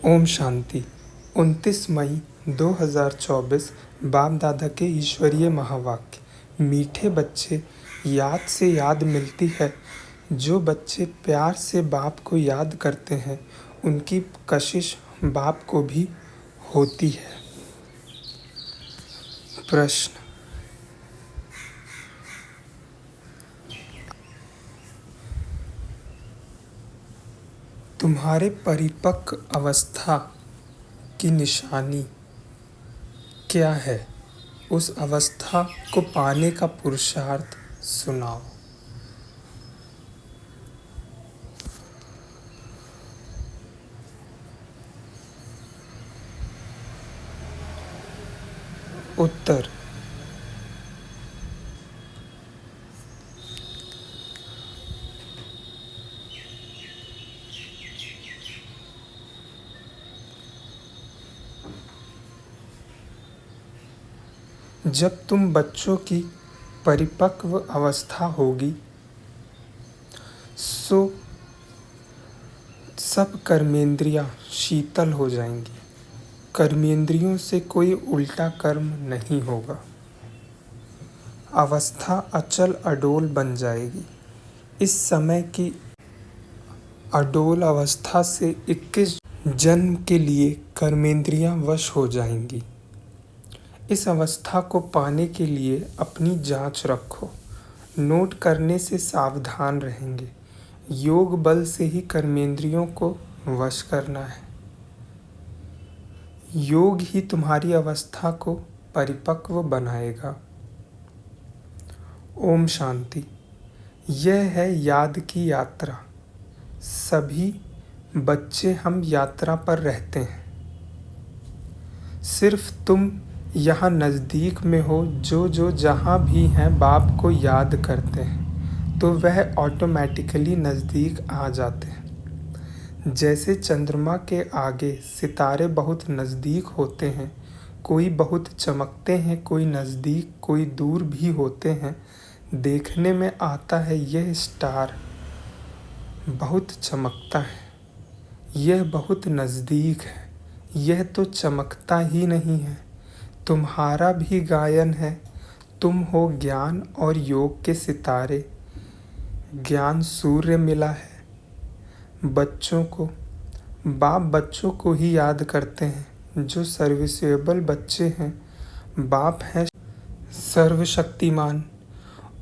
ओम शांति। 29 मई 2024 बाप दादा के ईश्वरीय महावाक्य। मीठे बच्चे, याद से याद मिलती है। जो बच्चे प्यार से बाप को याद करते हैं उनकी कशिश बाप को भी होती है। प्रश्न: तुम्हारे परिपक्व अवस्था की निशानी क्या है? उस अवस्था को पाने का पुरुषार्थ सुनाओ। उत्तर: जब तुम बच्चों की परिपक्व अवस्था होगी सो सब कर्मेंद्रियां शीतल हो जाएंगी। कर्मेंद्रियों से कोई उल्टा कर्म नहीं होगा। अवस्था अचल अडोल बन जाएगी। इस समय की अडोल अवस्था से 21 जन्म के लिए कर्मेंद्रियां वश हो जाएंगी। इस अवस्था को पाने के लिए अपनी जांच रखो। नोट करने से सावधान रहेंगे। योग बल से ही कर्मेंद्रियों को वश करना है। योग ही तुम्हारी अवस्था को परिपक्व बनाएगा। ओम शांति। यह है याद की यात्रा। सभी बच्चे हम यात्रा पर रहते हैं। सिर्फ तुम यहाँ नज़दीक में हो। जो जहाँ भी हैं बाप को याद करते हैं तो वह ऑटोमेटिकली नज़दीक आ जाते हैं। जैसे चंद्रमा के आगे सितारे बहुत नज़दीक होते हैं, कोई बहुत चमकते हैं, कोई नज़दीक कोई दूर भी होते हैं। देखने में आता है यह स्टार बहुत चमकता है, यह बहुत नज़दीक है, यह तो चमकता ही नहीं है। तुम्हारा भी गायन है। तुम हो ज्ञान और योग के सितारे। ज्ञान सूर्य मिला है बच्चों को। बाप बच्चों को ही याद करते हैं। जो सर्विसेबल बच्चे हैं, बाप हैं सर्वशक्तिमान,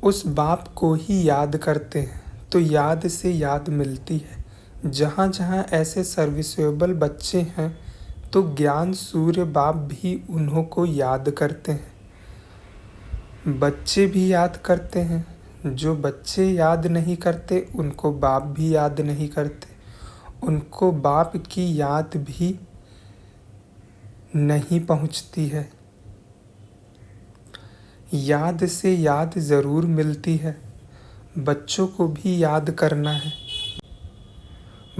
उस बाप को ही याद करते हैं तो याद से याद मिलती है। जहाँ जहाँ ऐसे सर्विसेबल बच्चे हैं तो ज्ञान सूर्य बाप भी उन्हों को याद करते हैं। बच्चे भी याद करते हैं। जो बच्चे याद नहीं करते उनको बाप भी याद नहीं करते। उनको बाप की याद भी नहीं पहुँचती है। याद से याद ज़रूर मिलती है। बच्चों को भी याद करना है।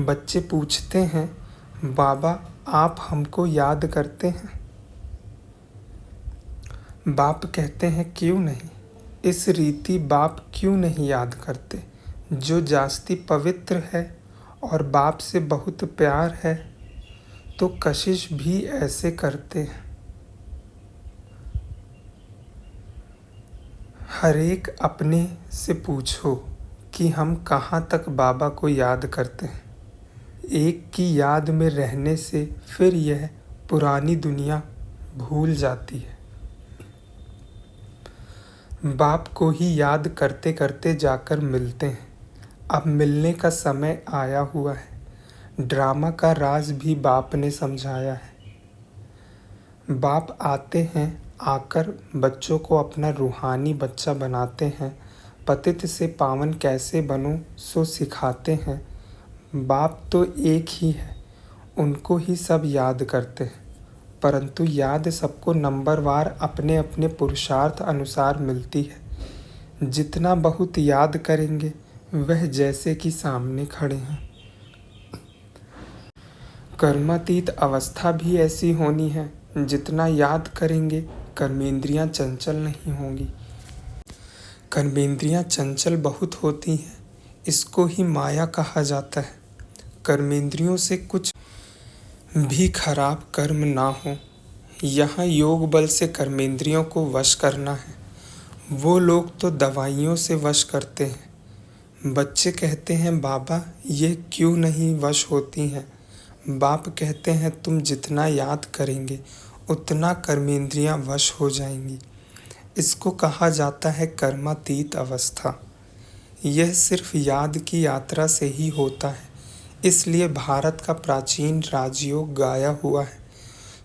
बच्चे पूछते हैं, बाबा आप हमको याद करते हैं? बाप कहते हैं क्यों नहीं। इस रीति बाप क्यों नहीं याद करते? जो जास्ती पवित्र है और बाप से बहुत प्यार है तो कशिश भी ऐसे करते हैं। हर एक अपने से पूछो कि हम कहाँ तक बाबा को याद करते हैं। एक की याद में रहने से फिर यह पुरानी दुनिया भूल जाती है। बाप को ही याद करते करते जाकर मिलते हैं। अब मिलने का समय आया हुआ है। ड्रामा का राज भी बाप ने समझाया है। बाप आते हैं, आकर बच्चों को अपना रूहानी बच्चा बनाते हैं। पतित से पावन कैसे बनो सो सिखाते हैं। बाप तो एक ही है, उनको ही सब याद करते हैं, परंतु याद सबको नंबरवार अपने अपने पुरुषार्थ अनुसार मिलती है। जितना बहुत याद करेंगे वह जैसे कि सामने खड़े हैं। कर्मातीत अवस्था भी ऐसी होनी है। जितना याद करेंगे कर्मेंद्रियां चंचल नहीं होंगी। कर्मेंद्रियां चंचल बहुत होती हैं, इसको ही माया कहा जाता है। कर्मेंद्रियों से कुछ भी खराब कर्म ना हो। यहाँ योग बल से कर्मेंद्रियों को वश करना है। वो लोग तो दवाइयों से वश करते हैं। बच्चे कहते हैं बाबा ये क्यों नहीं वश होती हैं। बाप कहते हैं तुम जितना याद करेंगे उतना कर्मेंद्रियां वश हो जाएंगी। इसको कहा जाता है कर्मातीत अवस्था। यह सिर्फ याद की यात्रा से ही होता है। इसलिए भारत का प्राचीन राजयोग गाया हुआ है।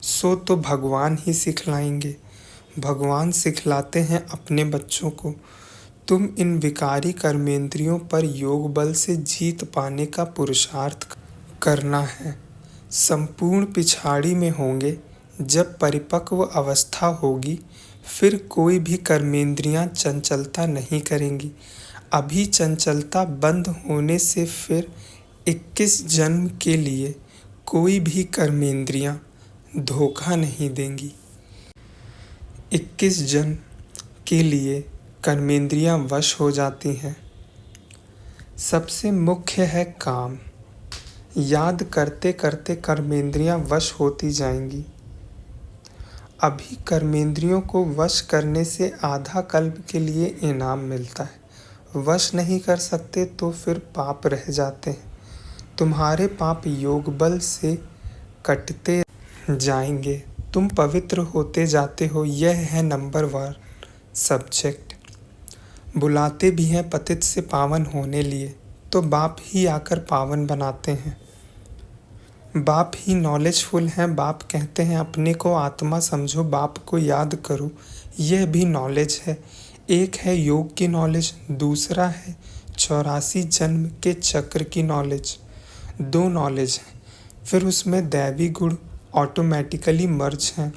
सो तो भगवान ही सिखलाएंगे। भगवान सिखलाते हैं अपने बच्चों को। तुम इन विकारी कर्मेंद्रियों पर योग बल से जीत पाने का पुरुषार्थ करना है। संपूर्ण पिछाड़ी में होंगे। जब परिपक्व अवस्था होगी फिर कोई भी कर्मेंद्रियां चंचलता नहीं करेंगी। अभी चंचलता बंद होने से फिर 21 जन्म के लिए कोई भी कर्मेंद्रियां धोखा नहीं देंगी। 21 जन्म के लिए कर्मेंद्रियां वश हो जाती हैं। सबसे मुख्य है काम। याद करते करते कर्मेंद्रियां वश होती जाएंगी। अभी कर्मेंद्रियों को वश करने से आधा कल्प के लिए इनाम मिलता है। वश नहीं कर सकते तो फिर पाप रह जाते हैं। तुम्हारे पाप योग बल से कटते जाएंगे। तुम पवित्र होते जाते हो। यह है नंबर 1 सब्जेक्ट। बुलाते भी हैं पतित से पावन होने लिए तो बाप ही आकर पावन बनाते हैं। बाप ही नॉलेजफुल हैं। बाप कहते हैं अपने को आत्मा समझो, बाप को याद करो। यह भी नॉलेज है। एक है योग की नॉलेज, दूसरा है 84 जन्म के चक्र की नॉलेज। 2 नॉलेज हैं। फिर उसमें दैवी गुण ऑटोमेटिकली मर्ज हैं।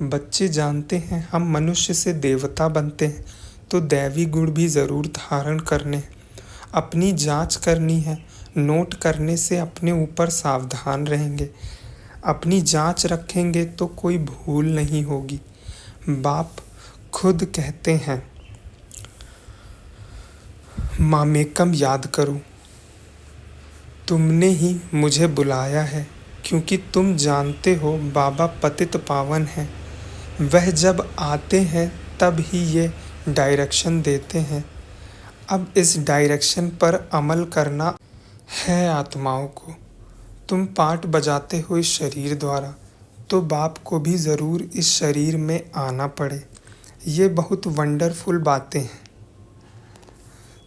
बच्चे जानते हैं हम मनुष्य से देवता बनते हैं तो दैवी गुण भी ज़रूर धारण करने हैं। अपनी जांच करनी है। नोट करने से अपने ऊपर सावधान रहेंगे। अपनी जांच रखेंगे तो कोई भूल नहीं होगी। बाप खुद कहते हैं मामेकम याद करो। तुमने ही मुझे बुलाया है क्योंकि तुम जानते हो बाबा पतित पावन हैं। वह जब आते हैं तब ही ये डायरेक्शन देते हैं। अब इस डायरेक्शन पर अमल करना है आत्माओं को। तुम पाठ बजाते हो इस शरीर द्वारा तो बाप को भी ज़रूर इस शरीर में आना पड़े। ये बहुत वंडरफुल बातें हैं।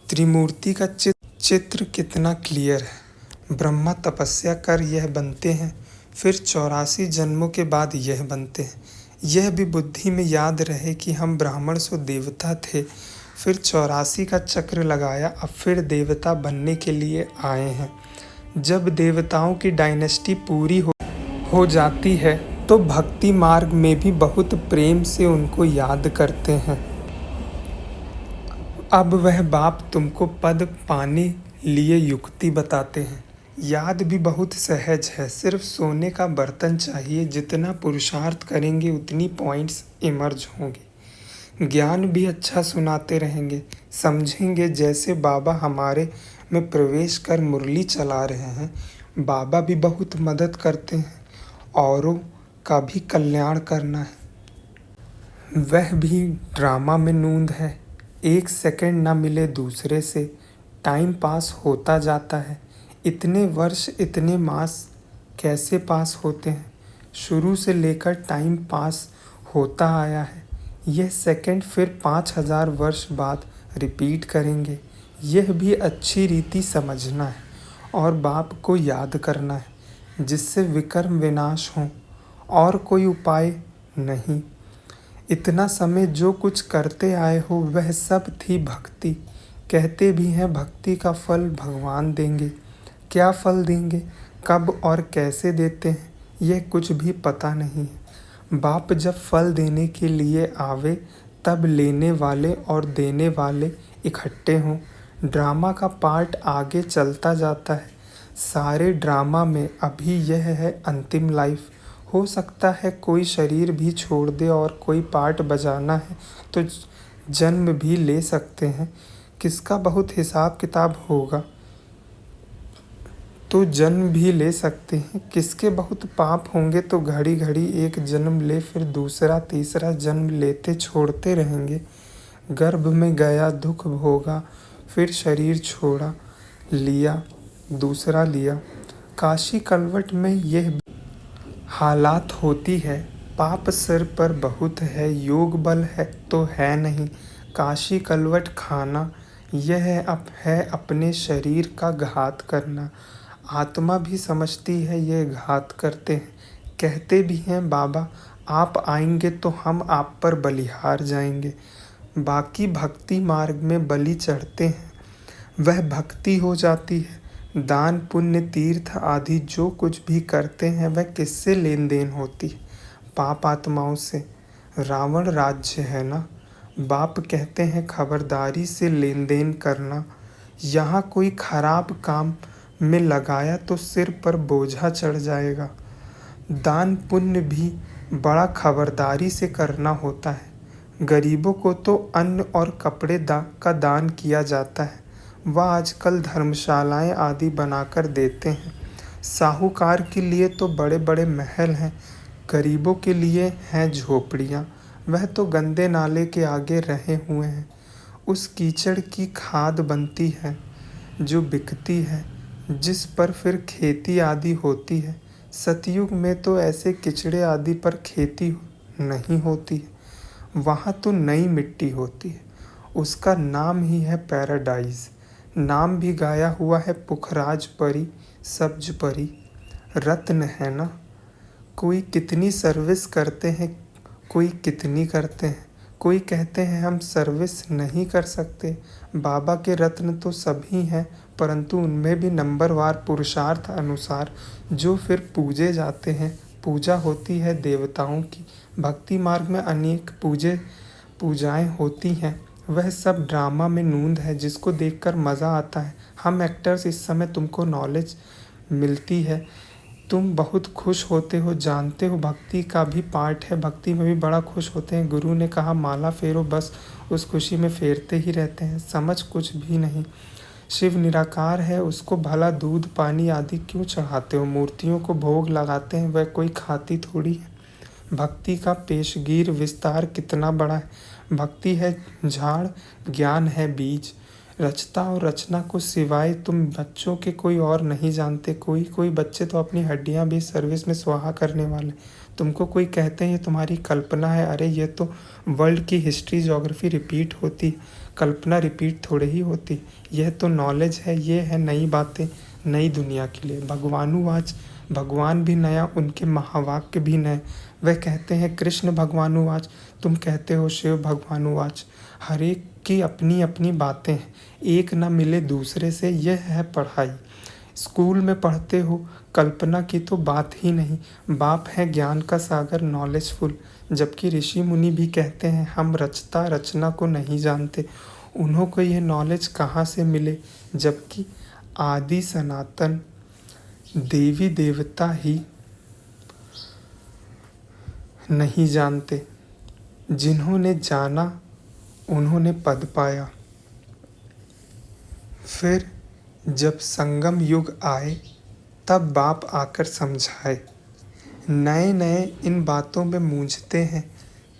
त्रिमूर्ति का चित्र कितना क्लियर है। ब्रह्मा तपस्या कर यह बनते हैं, फिर 84 जन्मों के बाद यह बनते हैं। यह भी बुद्धि में याद रहे कि हम ब्राह्मण सो देवता थे, फिर 84 का चक्र लगाया, अब फिर देवता बनने के लिए आए हैं। जब देवताओं की डायनेस्टी पूरी हो जाती है तो भक्ति मार्ग में भी बहुत प्रेम से उनको याद करते हैं। अब वह बाप तुमको पद पाने लिए युक्ति बताते हैं। याद भी बहुत सहज है। सिर्फ सोने का बर्तन चाहिए। जितना पुरुषार्थ करेंगे उतनी पॉइंट्स इमर्ज होंगे। ज्ञान भी अच्छा सुनाते रहेंगे। समझेंगे जैसे बाबा हमारे में प्रवेश कर मुरली चला रहे हैं। बाबा भी बहुत मदद करते हैं। औरों का भी कल्याण करना है। वह भी ड्रामा में नूंद है। 1 सेकंड ना मिले दूसरे से, टाइम पास होता जाता है। इतने वर्ष इतने मास कैसे पास होते हैं। शुरू से लेकर टाइम पास होता आया है। यह सेकंड फिर 5000 वर्ष बाद रिपीट करेंगे। यह भी अच्छी रीति समझना है और बाप को याद करना है जिससे विकर्म विनाश हो। और कोई उपाय नहीं। इतना समय जो कुछ करते आए हो वह सब थी भक्ति। कहते भी हैं भक्ति का फल भगवान देंगे। क्या फल देंगे, कब और कैसे देते हैं, यह कुछ भी पता नहीं है। बाप जब फल देने के लिए आवे तब लेने वाले और देने वाले इकट्ठे हों। ड्रामा का पार्ट आगे चलता जाता है। सारे ड्रामा में अभी यह है अंतिम लाइफ। हो सकता है कोई शरीर भी छोड़ दे और कोई पार्ट बजाना है तो जन्म भी ले सकते हैं। किसका बहुत हिसाब किताब होगा। तो जन्म भी ले सकते हैं। किसके बहुत पाप होंगे तो घड़ी घड़ी एक जन्म ले, फिर दूसरा तीसरा जन्म लेते छोड़ते रहेंगे। गर्भ में गया दुख भोगा, फिर शरीर छोड़ा, लिया दूसरा लिया। काशी कलवट में यह हालात होती है। पाप सिर पर बहुत है, योग बल है तो है नहीं। काशी कलवट खाना यह है अपने शरीर का घात करना। आत्मा भी समझती है ये घात करते हैं। कहते भी हैं बाबा आप आएंगे तो हम आप पर बलिहार जाएंगे। बाकी भक्ति मार्ग में बलि चढ़ते हैं, वह भक्ति हो जाती है। दान पुण्य तीर्थ आदि जो कुछ भी करते हैं वह किससे लेन देन होती है? पाप आत्माओं से। रावण राज्य है ना। बाप कहते हैं खबरदारी से लेन देन करना। यहाँ कोई खराब काम में लगाया तो सिर पर बोझा चढ़ जाएगा। दान पुण्य भी बड़ा खबरदारी से करना होता है। गरीबों को तो अन्न और कपड़े का दान किया जाता है। वह आजकल धर्मशालाएं आदि बनाकर देते हैं। साहूकार के लिए तो बड़े बड़े महल हैं, गरीबों के लिए हैं झोपड़ियाँ। वह तो गंदे नाले के आगे रहे हुए हैं। उस कीचड़ की खाद बनती है जो बिकती है, जिस पर फिर खेती आदि होती है। सतयुग में तो ऐसे किचड़े आदि पर खेती नहीं होती है। वहाँ तो नई मिट्टी होती है। उसका नाम ही है पैराडाइज। नाम भी गाया हुआ है पुखराज परी, सब्ज परी। रत्न है ना। कोई कितनी सर्विस करते हैं, कोई कितनी करते हैं। कोई कहते हैं हम सर्विस नहीं कर सकते। बाबा के रत्न तो सभी हैं, परंतु उनमें भी नंबरवार पुरुषार्थ अनुसार जो फिर पूजे जाते हैं। पूजा होती है देवताओं की। भक्ति मार्ग में अनेक पूजाएं होती हैं। वह सब ड्रामा में नूंद है जिसको देखकर मज़ा आता है। हम एक्टर्स इस समय तुमको नॉलेज मिलती है, तुम बहुत खुश होते हो, जानते हो भक्ति का भी पार्ट है। भक्ति में भी बड़ा खुश होते हैं। गुरु ने कहा माला फेरो, बस उस खुशी में फेरते ही रहते हैं। समझ कुछ भी नहीं। शिव निराकार है, उसको भला दूध पानी आदि क्यों चढ़ाते हो? मूर्तियों को भोग लगाते हैं, वह कोई खाती थोड़ी है। भक्ति का पेशगीर विस्तार कितना बड़ा है। भक्ति है झाड़, ज्ञान है बीज। रचता और रचना को सिवाय तुम बच्चों के कोई और नहीं जानते। कोई बच्चे तो अपनी हड्डियां भी सर्विस में स्वाहा करने वाले। तुमको कोई कहते हैं ये तुम्हारी कल्पना है। अरे ये तो वर्ल्ड की हिस्ट्री ज्योग्राफी रिपीट होती, कल्पना रिपीट थोड़े ही होती। यह तो नॉलेज है, ये है नई बातें नई दुनिया के लिए। भगवानुवाच, भगवान भी नया, उनके महावाक्य भी नए। वह कहते हैं कृष्ण भगवानुवाच, तुम कहते हो शिव भगवानुवाच। हर एक की अपनी अपनी बातें हैं, एक न मिले दूसरे से। यह है पढ़ाई। स्कूल में पढ़ते हो, कल्पना की तो बात ही नहीं। बाप है ज्ञान का सागर, नॉलेजफुल। जबकि ऋषि मुनि भी कहते हैं हम रचता रचना को नहीं जानते। उन्हों को यह नॉलेज कहाँ से मिले, जबकि आदि सनातन देवी देवता ही नहीं जानते। जिन्होंने जाना उन्होंने पद पाया। फिर जब संगम युग आए तब बाप आकर समझाए। नए नए इन बातों में मूंझते हैं,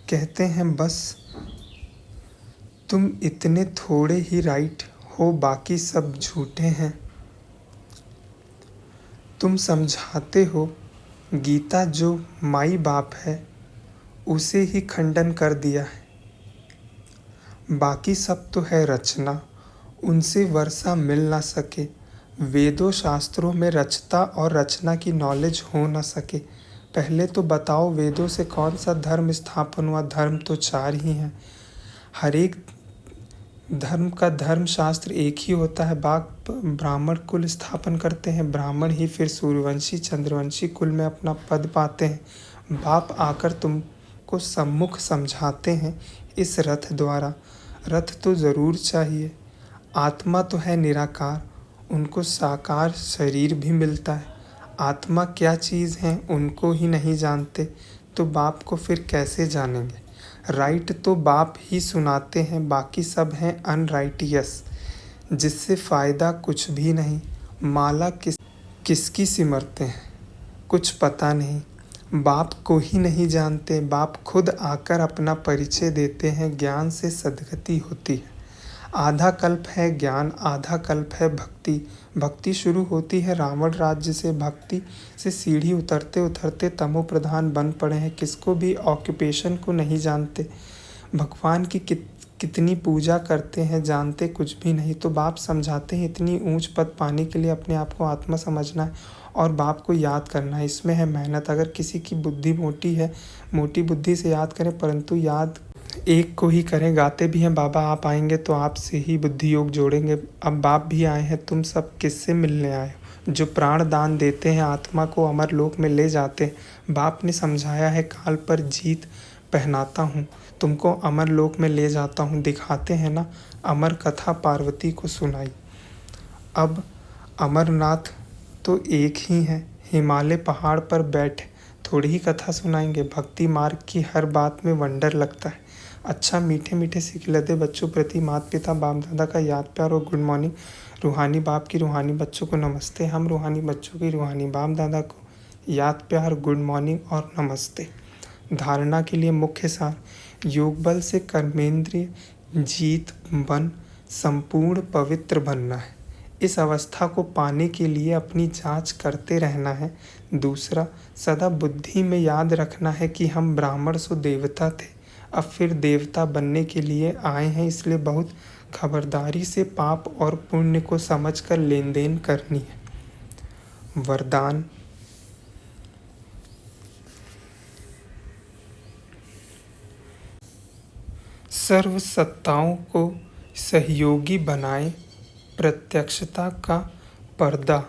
कहते हैं बस तुम इतने थोड़े ही राइट हो, बाकी सब झूठे हैं। तुम समझाते हो गीता जो माई बाप है उसे ही खंडन कर दिया है। बाकी सब तो है रचना, उनसे वर्षा मिल ना सके। वेदों शास्त्रों में रचता और रचना की नॉलेज हो ना सके। पहले तो बताओ वेदों से कौन सा धर्म स्थापन हुआ? धर्म तो 4 ही हैं। हर एक धर्म का धर्म शास्त्र एक ही होता है। बाप ब्राह्मण कुल स्थापन करते हैं, ब्राह्मण ही फिर सूर्यवंशी चंद्रवंशी कुल में अपना पद पाते हैं। बाप आकर तुमको सम्मुख समझाते हैं इस रथ द्वारा। रथ तो ज़रूर चाहिए। आत्मा तो है निराकार, उनको साकार शरीर भी मिलता है। आत्मा क्या चीज़ है उनको ही नहीं जानते तो बाप को फिर कैसे जानेंगे? राइट तो बाप ही सुनाते हैं, बाकी सब हैं अनराइटियस, जिससे फ़ायदा कुछ भी नहीं। माला किसकी सिमरते हैं कुछ पता नहीं, बाप को ही नहीं जानते। बाप खुद आकर अपना परिचय देते हैं, ज्ञान से सद्गति होती है। आधा कल्प है ज्ञान, आधा कल्प है भक्ति। भक्ति शुरू होती है रावण राज्य से। भक्ति से सीढ़ी उतरते उतरते तमो प्रधान बन पड़े हैं, किसको भी ऑक्यूपेशन को नहीं जानते। भगवान की कितनी पूजा करते हैं, जानते कुछ भी नहीं। तो बाप समझाते हैं इतनी ऊंच पद पाने के लिए अपने आप को आत्मा समझना है और बाप को याद करना है, इसमें है मेहनत। अगर किसी की बुद्धि मोटी है, मोटी बुद्धि से याद करें, परंतु याद एक को ही करें। गाते भी हैं बाबा आप आएंगे तो आपसे ही बुद्धि योग जोड़ेंगे। अब बाप भी आए हैं, तुम सब किससे मिलने आए हो? जो प्राण दान देते हैं, आत्मा को अमर लोक में ले जाते हैं। बाप ने समझाया है काल पर जीत पहनाता हूँ, तुमको अमर लोक में ले जाता हूँ। दिखाते हैं ना, अमर कथा पार्वती को सुनाई। अब अमरनाथ तो एक ही है, हिमालय पहाड़ पर बैठे थोड़ी ही कथा सुनाएंगे। भक्ति मार्ग की हर बात में वंडर लगता है। अच्छा मीठे मीठे सिखलते बच्चों प्रति माता पिता बाप दादा का याद प्यार और गुड मॉर्निंग। रूहानी बाप की रूहानी बच्चों को नमस्ते। हम रूहानी बच्चों की रूहानी बाप दादा को याद प्यार, गुड मॉर्निंग और नमस्ते। धारणा के लिए मुख्य सार, योग बल से कर्मेंद्रिय जीत बन संपूर्ण पवित्र बनना है। इस अवस्था को पाने के लिए अपनी जांच करते रहना है। दूसरा, सदा बुद्धि में याद रखना है कि हम ब्राह्मण सो देवता थे, अब फिर देवता बनने के लिए आए हैं, इसलिए बहुत खबरदारी से पाप और पुण्य को समझकर लेन देन करनी है। वरदान, सर्व सत्ताओं को सहयोगी बनाए, प्रत्यक्षता का पर्दा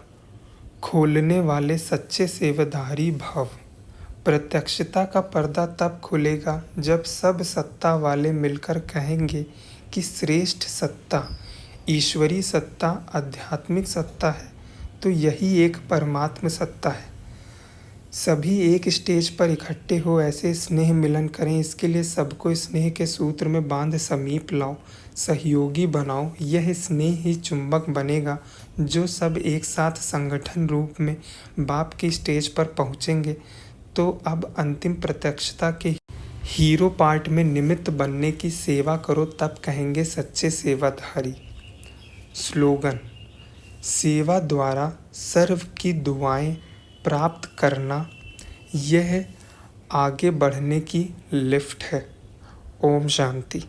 खोलने वाले सच्चे सेवाधारी भव। प्रत्यक्षता का पर्दा तब खुलेगा जब सब सत्ता वाले मिलकर कहेंगे कि श्रेष्ठ सत्ता ईश्वरी सत्ता आध्यात्मिक सत्ता है, तो यही एक परमात्म सत्ता है। सभी एक स्टेज पर इकट्ठे हो ऐसे स्नेह मिलन करें। इसके लिए सबको स्नेह के सूत्र में बांध समीप लाओ, सहयोगी बनाओ। यह स्नेह ही चुंबक बनेगा जो सब एक साथ संगठन रूप में बाप की स्टेज पर पहुँचेंगे। तो अब अंतिम प्रत्यक्षता के हीरो पार्ट में निमित्त बनने की सेवा करो, तब कहेंगे सच्चे सेवाधारी। स्लोगन, सेवा द्वारा सर्व की दुआएं प्राप्त करना, यह आगे बढ़ने की लिफ्ट है। ओम शांति।